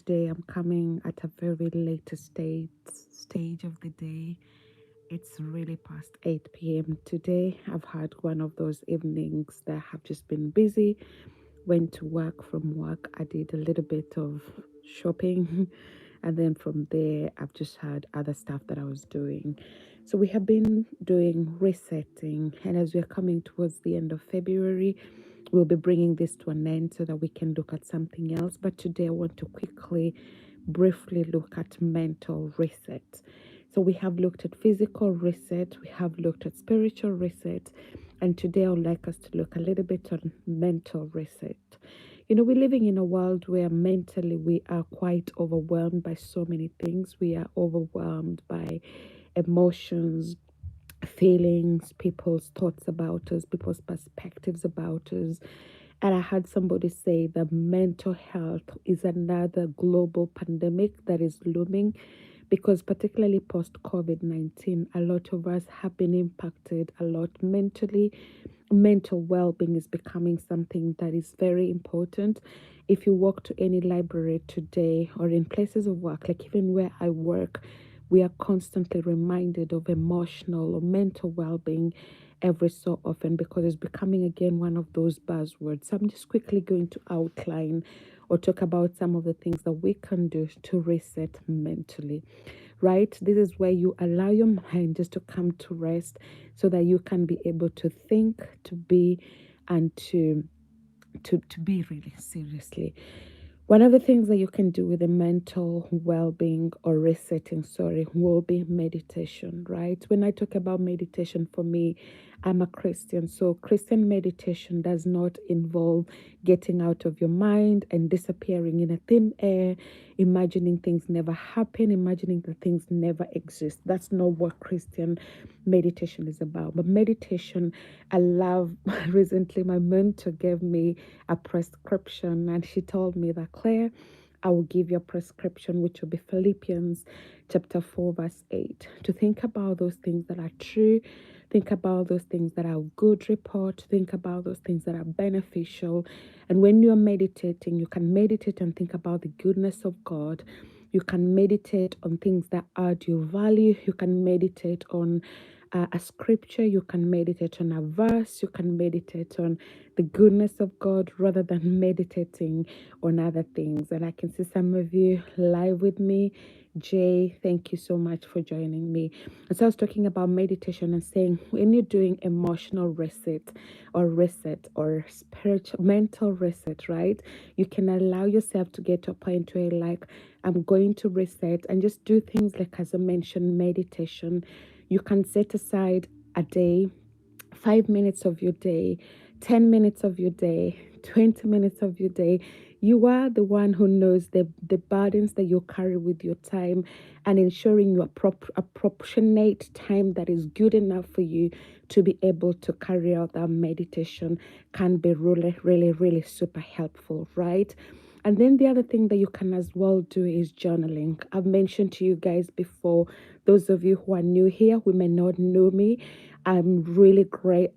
today I'm coming at a very later stage of the day. It's really past 8 p.m. today. I've had one of those evenings that have just been busy. Went to work, from work I did a little bit of shopping and then from there I've just had other stuff that I was doing. So we have been doing resetting, and as we're coming towards the end of February, we'll be bringing this to an end so that we can look at something else. But today I want to quickly, briefly look at mental reset. So we have looked at physical reset, we have looked at spiritual reset, and today I would like us to look a little bit on mental reset. You know, we're living in a world where mentally we are quite overwhelmed by so many things. We are overwhelmed by emotions, feelings, people's thoughts about us, people's perspectives about us. And I had somebody say that mental health is another global pandemic that is looming, because, particularly post COVID-19, a lot of us have been impacted a lot mentally. Mental well being is becoming something that is very important. If you walk to any library today or in places of work, like even where I work, we are constantly reminded of emotional or mental well being every so often, because it's becoming again one of those buzzwords. So I'm just quickly going to outline or talk about some of the things that we can do to reset mentally. Right? This is where you allow your mind just to come to rest so that you can be able to think, to be, and to be really seriously. One of the things that you can do with the mental well-being or resetting, will be meditation, right? When I talk about meditation, for me, I'm a Christian. So Christian meditation does not involve getting out of your mind and disappearing in a thin air, imagining things never happen, imagining that things never exist. That's not what Christian meditation is about. But meditation, I love recently my mentor gave me a prescription, and she told me that, Claire, I will give you a prescription, which will be Philippians chapter 4, verse 8. To think about those things that are true, think about those things that are good report, think about those things that are beneficial. And when you're meditating, you can meditate and think about the goodness of God. You can meditate on things that add you value. You can meditate on a scripture. You can meditate on a verse. You can meditate on the goodness of God rather than meditating on other things. And I can see some of you live with me. Jay, thank you so much for joining me. And so I was talking about meditation and saying, when you're doing emotional reset or spiritual mental reset, right? You can allow yourself to get to a point where you're like, I'm going to reset, and just do things like, as I mentioned, meditation. You can set aside a day, 5 minutes of your day, 10 minutes of your day, 20 minutes of your day. You are the one who knows the burdens that you carry with your time, and ensuring you appropriate time that is good enough for you to be able to carry out that meditation can be really, really, really super helpful, right? And then the other thing that you can as well do is journaling. I've mentioned to you guys before, those of you who are new here, who may not know me, I'm really great,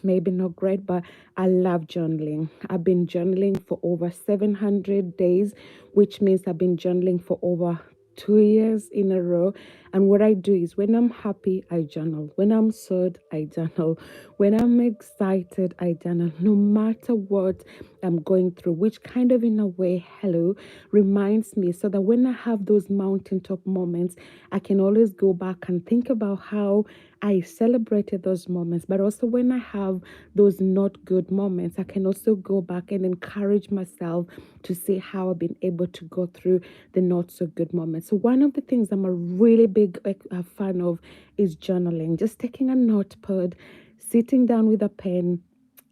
maybe not great, but I love journaling. I've been journaling for over 700 days, which means I've been journaling for over 2 years in a row. And what I do is, when I'm happy, I journal. When I'm sad, I journal. When I'm excited, I journal. No matter what I'm going through, which kind of, in a way, hello, reminds me, so that when I have those mountaintop moments, I can always go back and think about how I celebrated those moments. But also, when I have those not good moments, I can also go back and encourage myself to see how I've been able to go through the not so good moments. So one of the things I'm a really big fan of is journaling. Just taking a notepad, sitting down with a pen,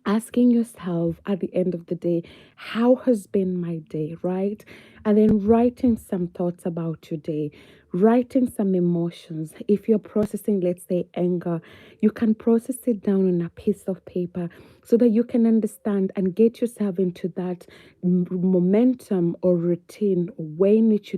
asking yourself at the end of the day, how has been my day, right? And then writing some thoughts about your day, writing some emotions. If you're processing, let's say, anger, you can process it down on a piece of paper so that you can understand and get yourself into that momentum or routine, way in which,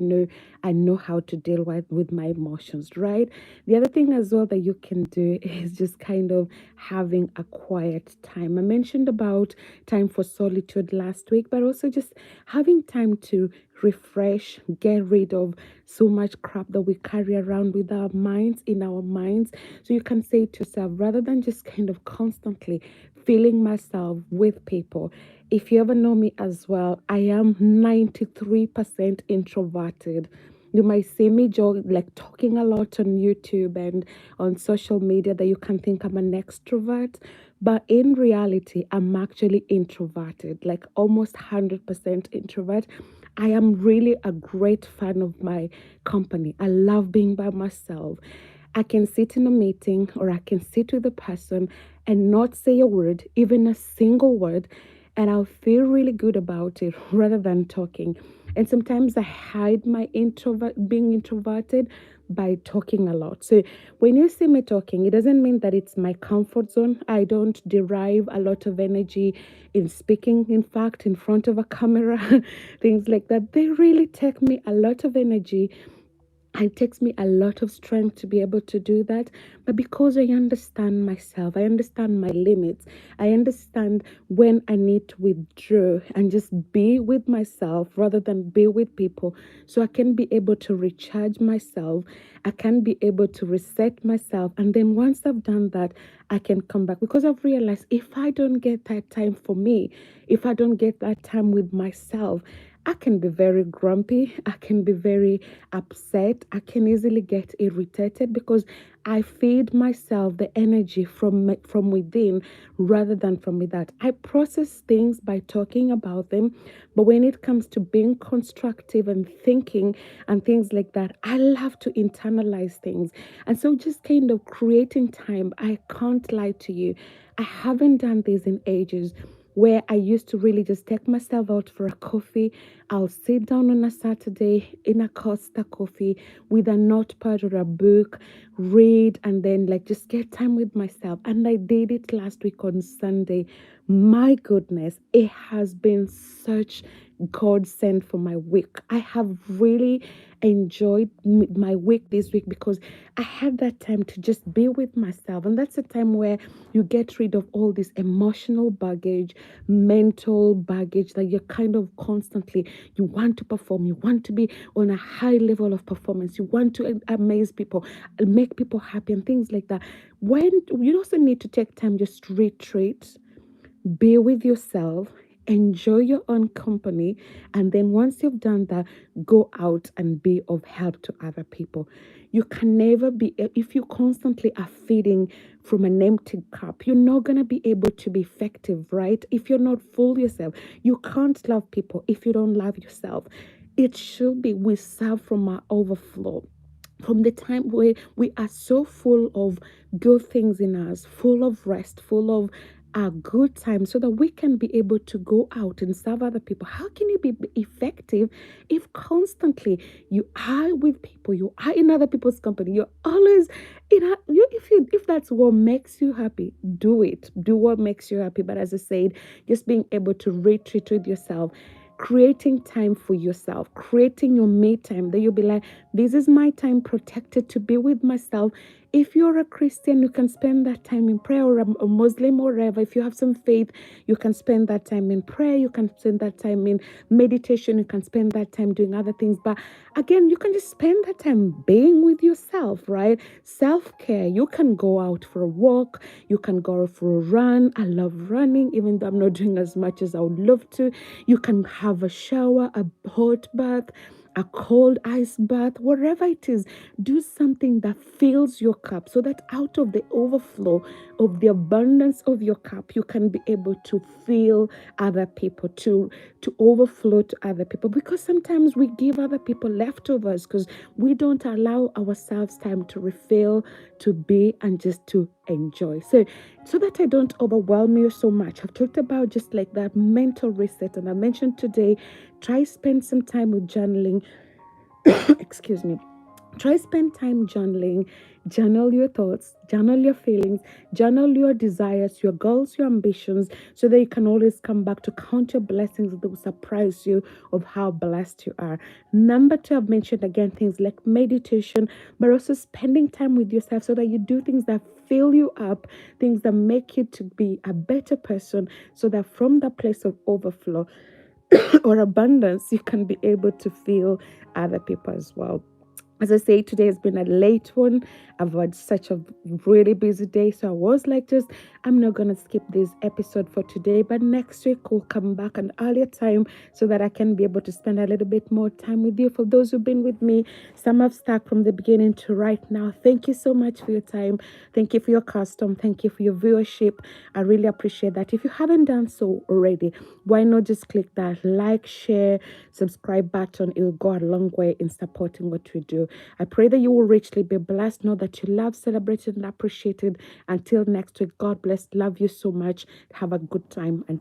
I know how to deal with my emotions, right? The other thing as well that you can do is just kind of having a quiet time. I mentioned about time for solitude last week, but also just having time to refresh, get rid of so much crap that we carry around with our minds, in our minds. So you can say to yourself, rather than just kind of constantly filling myself with people. If you ever know me as well, I am 93% introverted. You might see me like talking a lot on YouTube and on social media that you can think I'm an extrovert. But in reality, I'm actually introverted, like almost 100% introvert. I am really a great fan of my company. I love being by myself. I can sit in a meeting or I can sit with a person and not say a word, even a single word, and I'll feel really good about it rather than talking. And sometimes I hide my being introverted by talking a lot. So when you see me talking, it doesn't mean that it's my comfort zone. I don't derive a lot of energy in speaking, in fact, in front of a camera, things like that. They really take me a lot of energy. It takes me a lot of strength to be able to do that. But because I understand myself, I understand my limits, I understand when I need to withdraw and just be with myself rather than be with people. So I can be able to recharge myself. I can be able to reset myself. And then once I've done that, I can come back. Because I've realized if I don't get that time for me, if I don't get that time with myself, I can be very grumpy. I can be very upset. I can easily get irritated because I feed myself the energy from within rather than from without. I process things by talking about them, but when it comes to being constructive and thinking and things like that, I love to internalize things. And so just kind of creating time, I can't lie to you. I haven't done this in ages where I used to really just take myself out for a coffee. I'll sit down on a Saturday in a Costa coffee with a notepad or a book, read, and then like just get time with myself. And I did it last week on Sunday. My goodness, it has been such God sent for my week. I have really enjoyed my week this week because I had that time to just be with myself. And that's a time where you get rid of all this emotional baggage, mental baggage that you're kind of constantly, you want to perform, you want to be on a high level of performance, you want to amaze people, make people happy, and things like that. When you also need to take time, just retreat, be with yourself, enjoy your own company, and then once you've done that, go out and be of help to other people. You can never be, if you constantly are feeding from an empty cup, you're not going to be able to be effective, right? If you're not full yourself, you can't love people if you don't love yourself. It should be we serve from our overflow, from the time where we are so full of good things in us, full of rest, full of a good time, so that we can be able to go out and serve other people. How can you be effective if constantly you are with people, you are in other people's company, you're always if that's what makes you happy, do it. Do what makes you happy. But as I said, just being able to retreat with yourself, creating time for yourself, creating your me time that you'll be like, this is my time protected to be with myself. If you're a Christian, you can spend that time in prayer, or a Muslim, or whatever. If you have some faith, you can spend that time in prayer, you can spend that time in meditation, you can spend that time doing other things. But again, you can just spend that time being with yourself, right? Self-care. You can go out for a walk, you can go for a run. I love running, even though I'm not doing as much as I would love to. You can have a shower, a hot bath, a cold ice bath, whatever it is. Do something that fills your cup, so that out of the overflow of the abundance of your cup, you can be able to fill other people, to overflow to other people. Because sometimes we give other people leftovers because we don't allow ourselves time to refill, to be, and just to enjoy. So that I don't overwhelm you so much, I've talked about just like that mental reset, and I mentioned today, try spend some time with journaling. Excuse me. Try spend time journaling. Journal your thoughts, journal your feelings, journal your desires, your goals, your ambitions, so that you can always come back to count your blessings that will surprise you of how blessed you are. Number two, I've mentioned again things like meditation, but also spending time with yourself, so that you do things that fill you up, things that make you to be a better person, so that from that place of overflow, or abundance, you can be able to feel other people as well. As I say, today has been a late one. I've had such a really busy day. So I was like, I'm not going to skip this episode for today. But next week, we'll come back an earlier time so that I can be able to spend a little bit more time with you. For those who've been with me, some have stuck from the beginning to right now. Thank you so much for your time. Thank you for your custom. Thank you for your viewership. I really appreciate that. If you haven't done so already, why not just click that like, share, subscribe button? It will go a long way in supporting what we do. I pray that you will richly be blessed. Know that you love, celebrated, and appreciated. Until next week, God bless. Love you so much. Have a good time. And